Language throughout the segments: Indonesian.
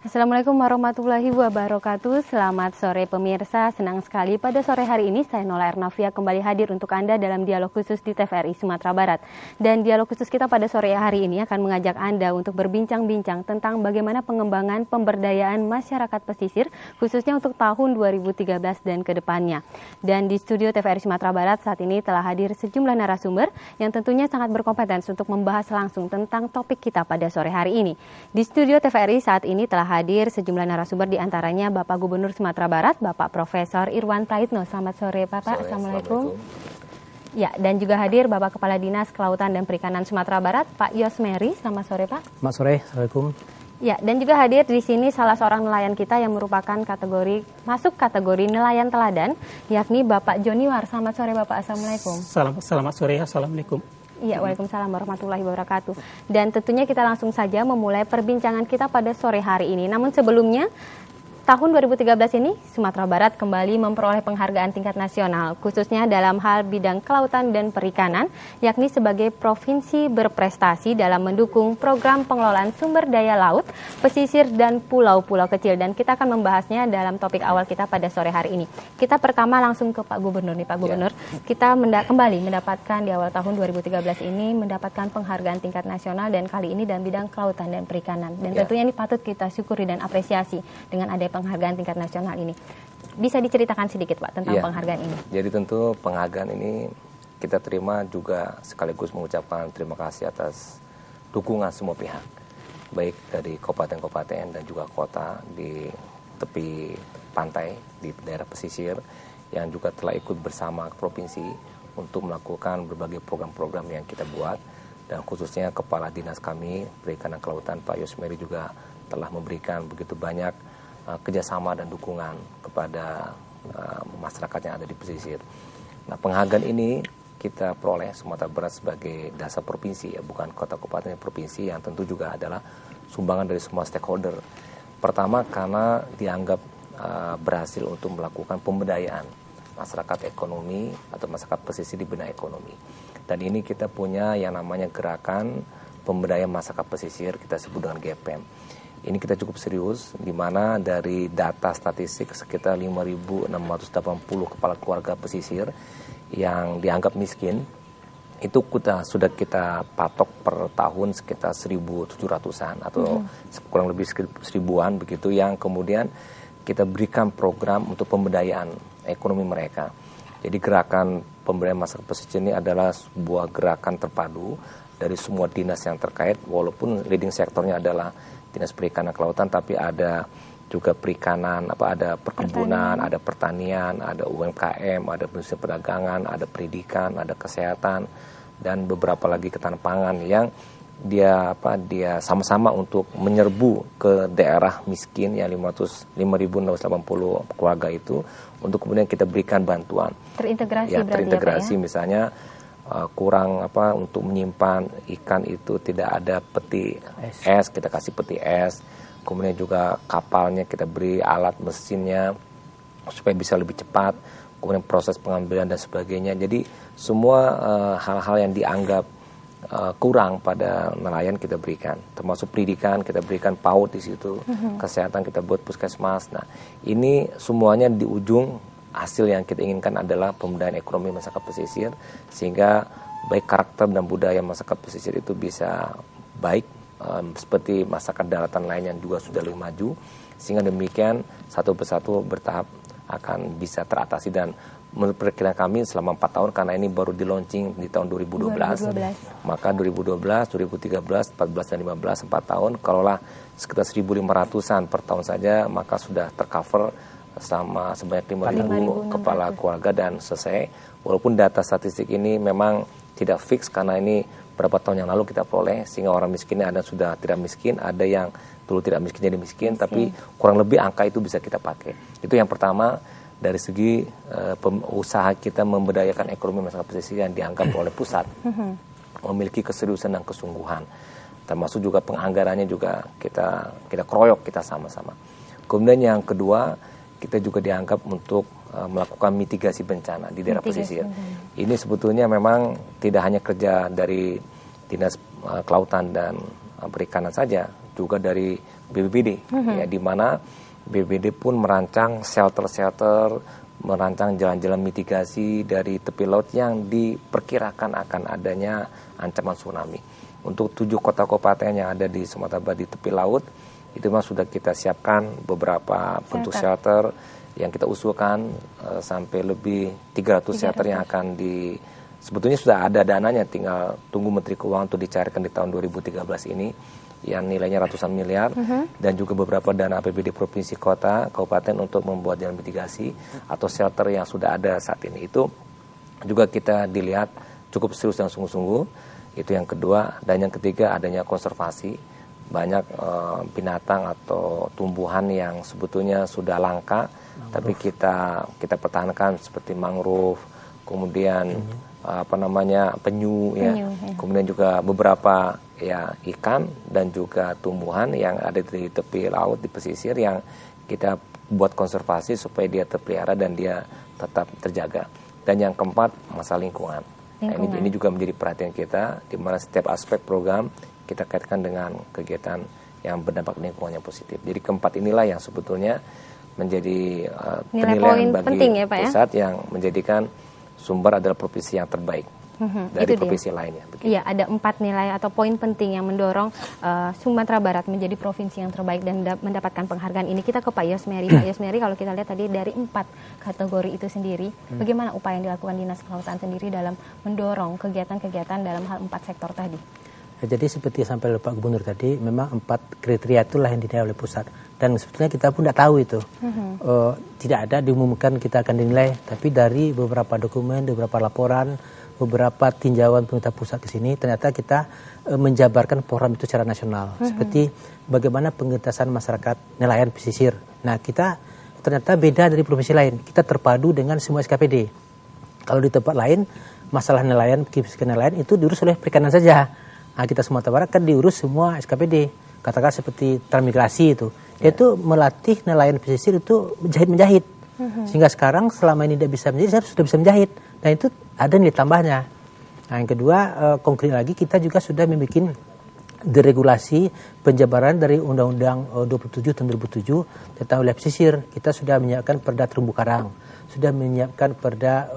Assalamualaikum warahmatullahi wabarakatuh. Selamat sore pemirsa. Senang sekali pada sore hari ini saya Nola Ernavia kembali hadir untuk Anda dalam dialog khusus di TVRI Sumatera Barat. Dan dialog khusus kita pada sore hari ini akan mengajak Anda untuk berbincang-bincang tentang bagaimana pengembangan pemberdayaan masyarakat pesisir khususnya untuk tahun 2013 dan ke depannya. Dan di studio TVRI Sumatera Barat saat ini telah hadir sejumlah narasumber yang tentunya sangat berkompeten untuk membahas langsung tentang topik kita pada sore hari ini. Di studio TVRI saat ini telah hadir sejumlah narasumber, diantaranya Bapak Gubernur Sumatera Barat, Bapak Profesor Irwan Praitno. Selamat sore Bapak. Assalamualaikum. Ya, dan juga hadir Bapak Kepala Dinas Kelautan dan Perikanan Sumatera Barat, Pak Yosmeri. Selamat sore Pak. Selamat sore. Assalamualaikum. Ya, dan juga hadir di sini salah seorang nelayan kita yang merupakan masuk kategori nelayan teladan, yakni Bapak Joniwar. Selamat sore Bapak. Assalamualaikum. Selamat sore. Assalamualaikum. Iya, waalaikumsalam warahmatullahi wabarakatuh. Dan tentunya kita langsung saja memulai perbincangan kita pada sore hari ini. Namun sebelumnya, tahun 2013 ini Sumatera Barat kembali memperoleh penghargaan tingkat nasional, khususnya dalam hal bidang kelautan dan perikanan, yakni sebagai provinsi berprestasi dalam mendukung program pengelolaan sumber daya laut, pesisir, dan pulau-pulau kecil. Dan kita akan membahasnya dalam topik awal kita pada sore hari ini. Kita pertama langsung ke Pak Gubernur nih, Pak Gubernur. Kita kembali mendapatkan di awal tahun 2013 ini mendapatkan penghargaan tingkat nasional, dan kali ini dalam bidang kelautan dan perikanan. Dan tentunya ini patut kita syukuri dan apresiasi dengan adanya penghargaan tingkat nasional ini. Bisa diceritakan sedikit Pak tentang penghargaan ini? Jadi tentu penghargaan ini kita terima juga sekaligus mengucapkan terima kasih atas dukungan semua pihak, baik dari kabupaten-kabupaten dan juga kota di tepi pantai di daerah pesisir yang juga telah ikut bersama provinsi untuk melakukan berbagai program-program yang kita buat, dan khususnya Kepala Dinas kami Perikanan Kelautan Pak Yosmeri juga telah memberikan begitu banyak kerjasama dan dukungan kepada masyarakat yang ada di pesisir. Nah, penghargaan ini kita peroleh Sumatera Barat sebagai dasar provinsi, ya, bukan kota kabupaten provinsi, yang tentu juga adalah sumbangan dari semua stakeholder. Pertama, karena dianggap berhasil untuk melakukan pemberdayaan masyarakat ekonomi atau masyarakat pesisir di bidang ekonomi. Dan ini kita punya yang namanya gerakan pemberdayaan masyarakat pesisir, kita sebut dengan GPM. Ini kita cukup serius, di mana dari data statistik sekitar 5.680 kepala keluarga pesisir yang dianggap miskin, itu sudah kita patok per tahun sekitar 1.700-an atau kurang lebih 1.000-an begitu, yang kemudian kita berikan program untuk pemberdayaan ekonomi mereka. Jadi gerakan pemberdayaan masyarakat pesisir ini adalah sebuah gerakan terpadu dari semua dinas yang terkait, walaupun leading sektornya adalah Dinas Perikanan Kelautan, tapi ada juga perikanan, ada perkebunan, ada pertanian, ada UMKM, ada industri perdagangan, ada pendidikan, ada kesehatan, dan beberapa lagi ketahanan pangan yang dia sama-sama untuk menyerbu ke daerah miskin yang 5.680 keluarga itu, untuk kemudian kita berikan bantuan. Terintegrasi ya, terintegrasi ya, Pak, ya? Misalnya kurang untuk menyimpan ikan itu tidak ada peti es, kita kasih peti es. Kemudian juga kapalnya kita beri alat mesinnya supaya bisa lebih cepat. Kemudian proses pengambilan dan sebagainya. Jadi semua hal-hal yang dianggap kurang pada nelayan kita berikan, termasuk pendidikan kita berikan PAUD di situ, kesehatan kita buat puskesmas. Nah, ini semuanya di ujung hasil yang kita inginkan adalah pemberdayaan ekonomi masyarakat pesisir, sehingga baik karakter dan budaya masyarakat pesisir itu bisa baik seperti masyarakat daratan lain yang juga sudah lebih maju, sehingga demikian satu persatu bertahap akan bisa teratasi. Dan menurut perkiraan kami selama 4 tahun, karena ini baru di launching di tahun 2012. Maka 2012, 2013, 14 dan 15 4 tahun, kalaulah sekitar 1.500-an per tahun saja, maka sudah tercover sama sebanyak 5.000 kepala keluarga dan selesai. Walaupun data statistik ini memang tidak fix, karena ini berapa tahun yang lalu kita peroleh, sehingga orang miskinnya ada sudah tidak miskin, ada yang dulu tidak miskin jadi miskin, tapi kurang lebih angka itu bisa kita pakai. Itu yang pertama, dari segi usaha kita memberdayakan ekonomi masyarakat pesisir yang dianggap oleh pusat memiliki keseriusan dan kesungguhan, termasuk juga penganggarannya juga kita kroyok, kita sama-sama. Kemudian yang kedua, kita juga dianggap untuk melakukan mitigasi bencana di daerah pesisir. Ini sebetulnya memang tidak hanya kerja dari Dinas Kelautan dan Perikanan saja, juga dari BPBD, ya, di mana BPBD pun merancang shelter-shelter, merancang jalan-jalan mitigasi dari tepi laut yang diperkirakan akan adanya ancaman tsunami. Untuk 7 kota kabupaten yang ada di Sumatera Barat di tepi laut, itu memang sudah kita siapkan beberapa bentuk shelter yang kita usulkan sampai lebih 300 shelter yang akan sebetulnya sudah ada dananya, tinggal tunggu Menteri Keuangan untuk dicarikan di tahun 2013 ini yang nilainya ratusan miliar, dan juga beberapa dana APBD provinsi, kota, kabupaten untuk membuat jalan mitigasi atau shelter yang sudah ada saat ini. Itu juga kita dilihat cukup serius dan sungguh-sungguh. Itu yang kedua. Dan yang ketiga, adanya konservasi. Banyak binatang atau tumbuhan yang sebetulnya sudah langka, tapi kita pertahankan seperti mangrove, kemudian penyu, ya. Kemudian juga beberapa ya ikan dan juga tumbuhan yang ada di tepi laut, di pesisir, yang kita buat konservasi supaya dia terpelihara dan dia tetap terjaga. Dan yang keempat, masalah lingkungan. Nah, ini juga menjadi perhatian kita, di mana setiap aspek program kita kaitkan dengan kegiatan yang berdampak lingkungan yang positif. Jadi keempat inilah yang sebetulnya menjadi penilaian bagi penting, ya, Pak, pusat, yang menjadikan Sumbar adalah provinsi yang terbaik dari provinsi lainnya. Iya, ada 4 nilai atau poin penting yang mendorong Sumatera Barat menjadi provinsi yang terbaik dan mendapatkan penghargaan ini. Kita ke Pak Yosmeri. Pak Yosmeri, kalau kita lihat tadi dari 4 kategori itu sendiri, bagaimana upaya yang dilakukan Dinas Kelautan sendiri dalam mendorong kegiatan-kegiatan dalam hal 4 sektor tadi? Jadi seperti sampai Pak Gubernur tadi, memang 4 kriteria itulah yang dinilai oleh pusat. Dan sebetulnya kita pun tidak tahu itu. Tidak ada diumumkan kita akan dinilai, tapi dari beberapa dokumen, beberapa laporan, beberapa tinjauan pemerintah pusat ke sini, ternyata kita menjabarkan program itu secara nasional. Seperti bagaimana pengentasan masyarakat nelayan pesisir. Nah, kita ternyata beda dari provinsi lain. Kita terpadu dengan semua SKPD. Kalau di tempat lain, masalah nelayan, kemiskinan nelayan itu diurus oleh perikanan saja. Nah, kita Sumatera Barat kan diurus semua SKPD. Katakan seperti transmigrasi itu. Dia itu melatih nelayan pesisir itu menjahit. Sehingga sekarang selama ini tidak bisa menjahit, saya sudah bisa menjahit. Nah, itu ada nilai tambahnya. Nah, yang kedua, konkret lagi, kita juga sudah membuat deregulasi penjabaran dari Undang-Undang 27 tahun 2007 tentang wilayah pesisir. Kita sudah menyiapkan perda terumbu karang, sudah menyiapkan perda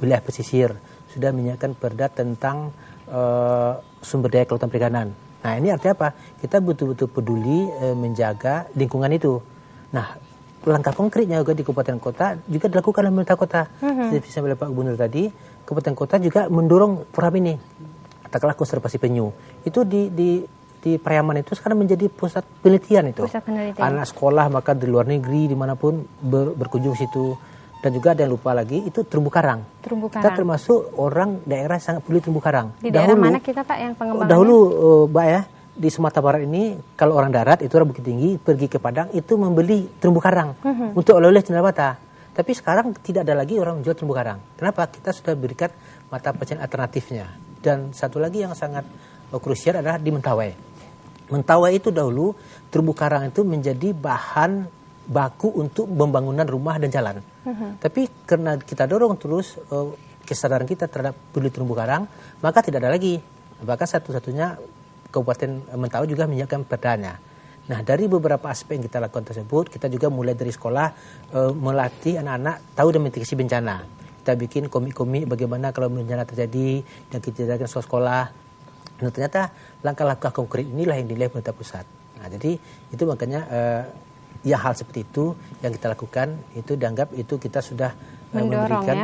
wilayah pesisir, sudah menyiapkan perda tentang sumber daya kelautan perikanan. Nah, ini artinya apa? Kita betul-betul peduli menjaga lingkungan itu. Nah, langkah konkretnya juga di kabupaten kota juga dilakukan oleh pemerintah kota. Seperti oleh Pak Gubernur tadi, kabupaten kota juga mendorong program ini. Katakanlah konservasi penyu. Itu di Pariaman itu sekarang menjadi pusat penelitian itu. Pusat penelitian. Anak sekolah maka di luar negeri dimanapun berkunjung situ. Dan juga ada yang lupa lagi, itu terumbu karang. Terumbu karang. Kita termasuk orang daerah sangat peduli terumbu karang. Di daerah mana kita, Pak, yang pengembangannya? Dahulu, Mbak, ya, di Sumatera Barat ini, kalau orang darat, itu orang Bukit Tinggi, pergi ke Padang, itu membeli terumbu karang untuk oleh-oleh cenderamata. Tapi sekarang tidak ada lagi orang menjual terumbu karang. Kenapa? Kita sudah berikan mata pencarian alternatifnya. Dan satu lagi yang sangat krusial adalah di Mentawai. Mentawai itu dahulu, terumbu karang itu menjadi bahan baku untuk pembangunan rumah dan jalan. Tapi karena kita dorong terus kesadaran kita terhadap peduli terumbu karang, maka tidak ada lagi. Bahkan satu-satunya Kabupaten Mentawai juga menyiapkan perdanya. Nah, dari beberapa aspek yang kita lakukan tersebut, kita juga mulai dari sekolah melatih anak-anak tahu dan mitigasi bencana. Kita bikin komik-komik bagaimana kalau bencana terjadi dan kita jadikan sekolah. Nah, ternyata langkah-langkah konkret inilah yang dinilai pemerintah pusat. Nah, jadi itu makanya ya hal seperti itu yang kita lakukan itu dianggap itu kita sudah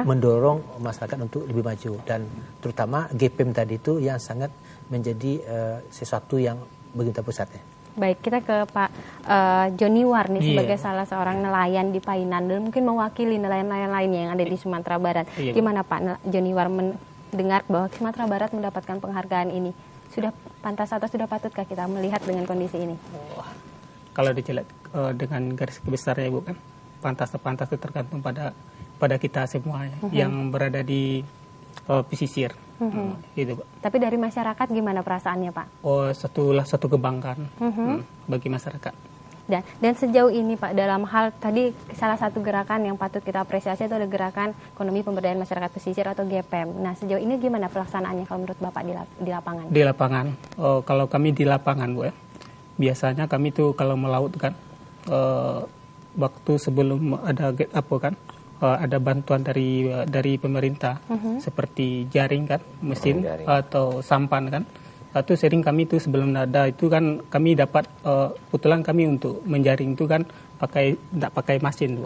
mendorong masyarakat untuk lebih maju, dan terutama GPM tadi itu yang sangat menjadi sesuatu yang pemerintah pusatnya. Baik, kita ke Pak Joni War nih sebagai salah seorang nelayan di Painan dan mungkin mewakili nelayan-nelayan lainnya yang ada di Sumatera Barat. Gimana Pak Joni War mendengar bahwa Sumatera Barat mendapatkan penghargaan ini? Sudah pantas atau sudah patutkah kita melihat dengan kondisi ini? Kalau dilihat dengan garis besarnya, Ibu, kan pantas itu tergantung pada kita semua yang berada di pesisir. Gitu, Pak. Tapi dari masyarakat gimana perasaannya, Pak? Satu kebanggaan bagi masyarakat. Dan sejauh ini, Pak, dalam hal tadi salah satu gerakan yang patut kita apresiasi itu adalah gerakan ekonomi pemberdayaan masyarakat pesisir atau GPM. Nah, sejauh ini gimana pelaksanaannya kalau menurut Bapak di lapangan? Di lapangan, kalau kami di lapangan, Bu, ya, biasanya kami tuh kalau melaut kan, waktu sebelum ada ada bantuan dari pemerintah seperti jaring kan, mesin atau sampan kan. Atau sering kami tuh sebelum ada itu kan kami dapat kebetulan kami untuk menjaring itu kan tidak pakai mesin.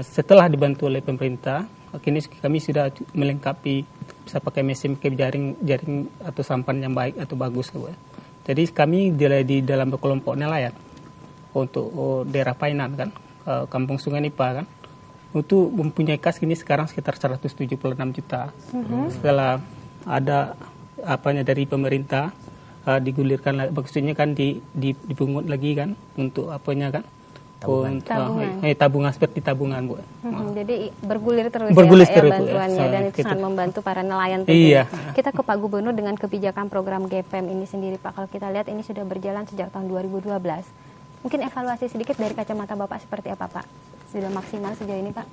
Setelah dibantu oleh pemerintah, kini kami sudah melengkapi, bisa pakai mesin, pakai jaring atau sampan yang baik atau bagus. Jadi kami di dalam kelompok nelayan untuk daerah Painan kan, Kampung Sungai Nipa kan, untuk mempunyai kas kini sekarang sekitar 176 juta. Setelah ada dari pemerintah digulirkan, maksudnya kan dipungut lagi kan untuk kan tabungan seperti tabungan Bu. Jadi bergulir terus bantuannya dan itu sangat membantu para nelayan tentunya. Kita ke Pak Gubernur dengan kebijakan program GPM ini sendiri Pak. Kalau kita lihat ini sudah berjalan sejak tahun 2012. Mungkin evaluasi sedikit dari kacamata Bapak seperti apa Pak? Sudah maksimal sejauh ini Pak?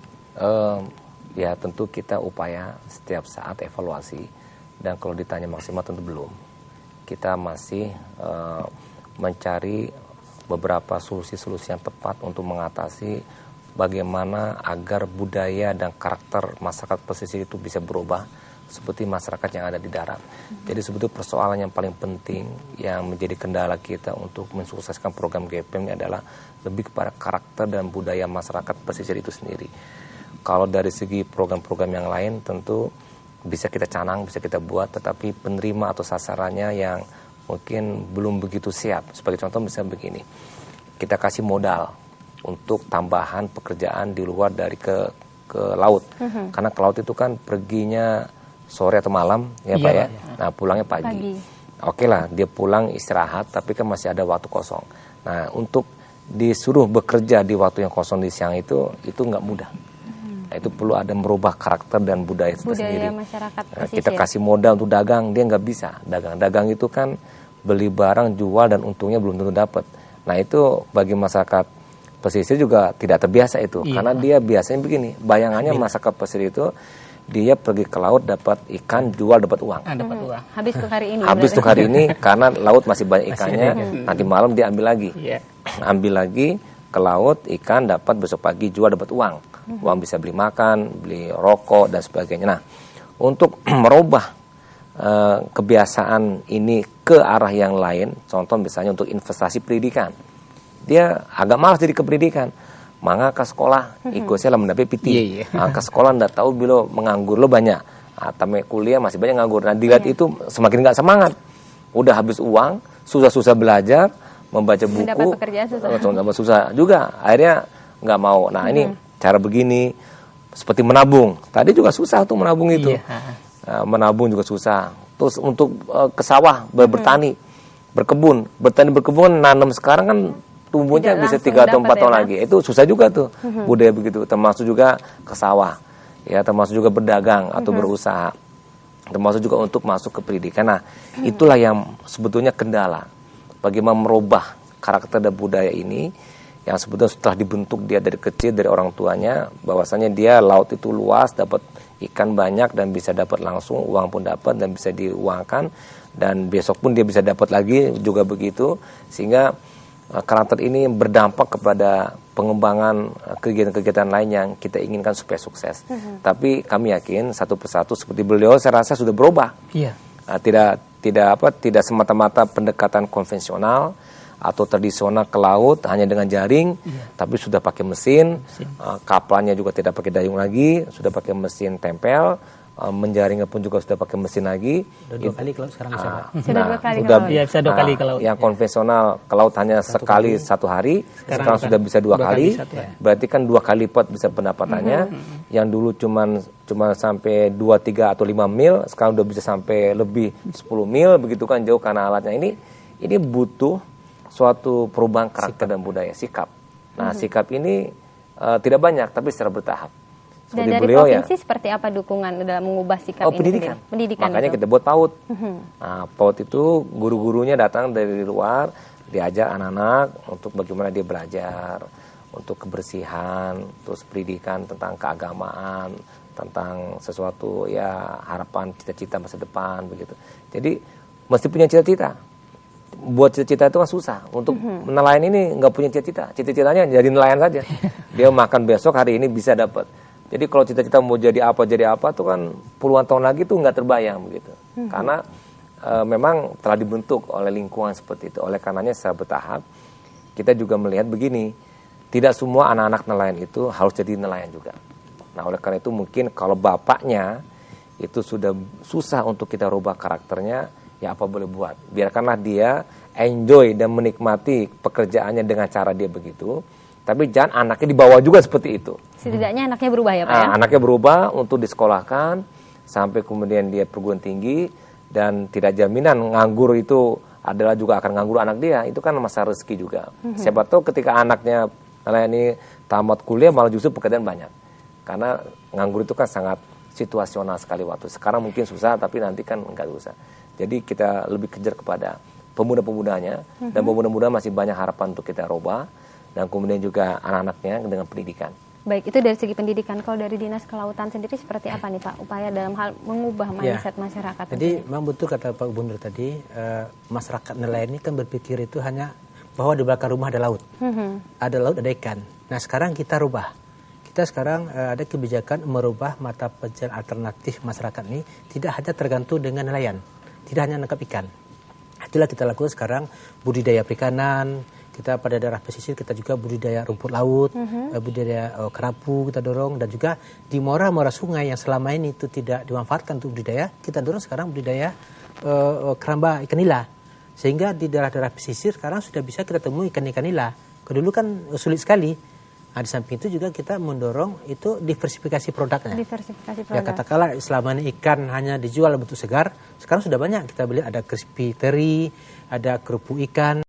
Ya tentu kita upaya setiap saat evaluasi. Dan kalau ditanya maksimal tentu belum. Kita masih mencari beberapa solusi-solusi yang tepat untuk mengatasi bagaimana agar budaya dan karakter masyarakat pesisir itu bisa berubah seperti masyarakat yang ada di darat. Jadi sebetulnya persoalan yang paling penting yang menjadi kendala kita untuk mensukseskan program GPM ini adalah lebih kepada karakter dan budaya masyarakat pesisir itu sendiri. Kalau dari segi program-program yang lain tentu bisa kita canang, bisa kita buat, tetapi penerima atau sasarannya yang mungkin belum begitu siap. Sebagai contoh misalnya begini, kita kasih modal untuk tambahan pekerjaan di luar dari ke laut. Karena ke laut itu kan perginya sore atau malam, ya Pak ya. Nah pulangnya pagi. Oke lah, dia pulang istirahat, tapi kan masih ada waktu kosong. Nah untuk disuruh bekerja di waktu yang kosong di siang itu nggak mudah. Nah, itu perlu ada merubah karakter dan budaya sendiri. Masyarakat pesisir. Kita kasih modal untuk dagang, dia nggak bisa. Dagang itu kan beli barang, jual, dan untungnya belum tentu dapat. Nah itu bagi masyarakat pesisir juga tidak terbiasa itu. Karena dia biasanya begini, bayangannya masyarakat pesisir itu, dia pergi ke laut dapat ikan, jual dapat uang. Habis untuk hari ini. Habis untuk hari ini karena laut masih banyak ikannya, nanti malam dia ambil lagi. Ambil lagi ke laut, ikan dapat, besok pagi jual dapat uang. Uang bisa beli makan, beli rokok, dan sebagainya. Nah, untuk merubah kebiasaan ini ke arah yang lain, contoh misalnya untuk investasi pendidikan. Dia agak malas jadi ke pendidikan. Mangga ke sekolah, ikut saya lah mendapat PT. Ke sekolah ndak tahu bilo menganggur lo banyak. Tapi kuliah masih banyak nganggur. Nah, dilihat itu semakin nggak semangat. Udah habis uang, susah-susah belajar, membaca buku, mendapat pekerjaan susah juga. Akhirnya nggak mau. Nah, ini cara begini, seperti menabung. Tadi juga susah tuh menabung itu. Menabung juga susah. Terus untuk ke sawah, bertani, berkebun. Berkebun, nanam sekarang kan tumbuhnya bisa 3 atau 4 tahun lagi. Itu susah juga tuh budaya begitu. Termasuk juga ke sawah. Ya, termasuk juga berdagang atau berusaha. Termasuk juga untuk masuk ke pendidikan. Nah, itulah yang sebetulnya kendala. Bagaimana merubah karakter dan budaya ini yang sebetulnya setelah dibentuk dia dari kecil dari orang tuanya, bahwasanya dia laut itu luas, dapat ikan banyak dan bisa dapat langsung, uang pun dapat dan bisa diuangkan, dan besok pun dia bisa dapat lagi juga begitu, sehingga karakter ini berdampak kepada pengembangan kegiatan-kegiatan lain yang kita inginkan supaya sukses. Tapi kami yakin satu persatu seperti beliau saya rasa sudah berubah. Tidak semata-mata pendekatan konvensional atau tradisional ke laut hanya dengan jaring, tapi sudah pakai mesin. Kapalnya juga tidak pakai dayung lagi, sudah pakai mesin tempel, menjaringnya pun juga sudah pakai mesin lagi. Sudah 2 kali ke laut sekarang bisa Pak. Sudah 2 kali ke laut. Bisa 2 kali ke laut. Yang konvensional ke laut hanya sekali 1 hari, sekarang sudah bisa 2 kali. Berarti kan 2 kali lipat bisa pendapatannya. Yang dulu cuma sampai 2, 3 atau 5 mil, sekarang udah bisa sampai lebih 10 mil, begitu kan jauh karena alatnya. Ini butuh suatu perubahan karakter dan budaya, sikap. Nah, sikap ini tidak banyak, tapi secara bertahap. Dan dari beliau, provinsi seperti apa dukungan dalam mengubah sikap ini? Pendidikan. Makanya kita buat PAUD. Nah, PAUD itu guru-gurunya datang dari luar, diajak anak-anak untuk bagaimana dia belajar, untuk kebersihan, terus pendidikan tentang keagamaan, tentang sesuatu ya harapan, cita-cita masa depan begitu. Jadi mesti punya cita-cita. buat cita-cita itu kan susah. Untuk nelayan ini nggak punya cita-cita. Cita-citanya jadi nelayan saja. Dia makan besok, hari ini bisa dapat. Jadi kalau cita-cita mau jadi apa tuh kan puluhan tahun lagi tuh nggak terbayang begitu. Karena memang telah dibentuk oleh lingkungan seperti itu. Oleh karenanya secara bertahap kita juga melihat begini, tidak semua anak-anak nelayan itu harus jadi nelayan juga. Nah oleh karena itu mungkin kalau bapaknya itu sudah susah untuk kita rubah karakternya, ya apa boleh buat. Biarkanlah dia enjoy dan menikmati pekerjaannya dengan cara dia begitu. Tapi jangan anaknya dibawa juga seperti itu. Setidaknya anaknya berubah ya Pak ya? Anaknya berubah untuk disekolahkan sampai kemudian dia perguruan tinggi, dan tidak jaminan nganggur itu adalah juga akan nganggur anak dia. Itu kan masalah rezeki juga. Siapa tahu ketika anaknya ini tamat kuliah malah justru pekerjaan banyak. Karena nganggur itu kan sangat situasional sekali waktu. Sekarang mungkin susah, tapi nanti kan enggak susah. Jadi kita lebih kejar kepada pemuda-pemudanya, dan pemuda-pemuda masih banyak harapan untuk kita rubah, dan kemudian juga anak-anaknya dengan pendidikan. Baik, itu dari segi pendidikan. Kalau dari Dinas Kelautan sendiri seperti apa nih Pak upaya dalam hal mengubah mindset masyarakat? Jadi memang betul kata Pak Gubernur tadi, masyarakat nelayan ini kan berpikir itu hanya bahwa di belakang rumah ada laut. Ada laut, ada ikan. Nah sekarang kita rubah. Kita sekarang ada kebijakan merubah mata pencarian alternatif masyarakat ini tidak hanya tergantung dengan nelayan, tidak hanya nangkap ikan. Itulah kita lakukan sekarang, budidaya perikanan. Kita pada daerah pesisir kita juga budidaya rumput laut, budidaya kerapu kita dorong, dan juga di muara-muara sungai yang selama ini itu tidak dimanfaatkan untuk budidaya, kita dorong sekarang budidaya keramba ikan nila. Sehingga di daerah-daerah pesisir sekarang sudah bisa kita temui ikan-ikan nila. Dulu kan sulit sekali. Nah, di samping itu juga kita mendorong itu diversifikasi produknya. Diversifikasi produk. Ya katakanlah selama ini ikan hanya dijual bentuk segar, sekarang sudah banyak kita beli, ada crispy teri, ada kerupuk ikan.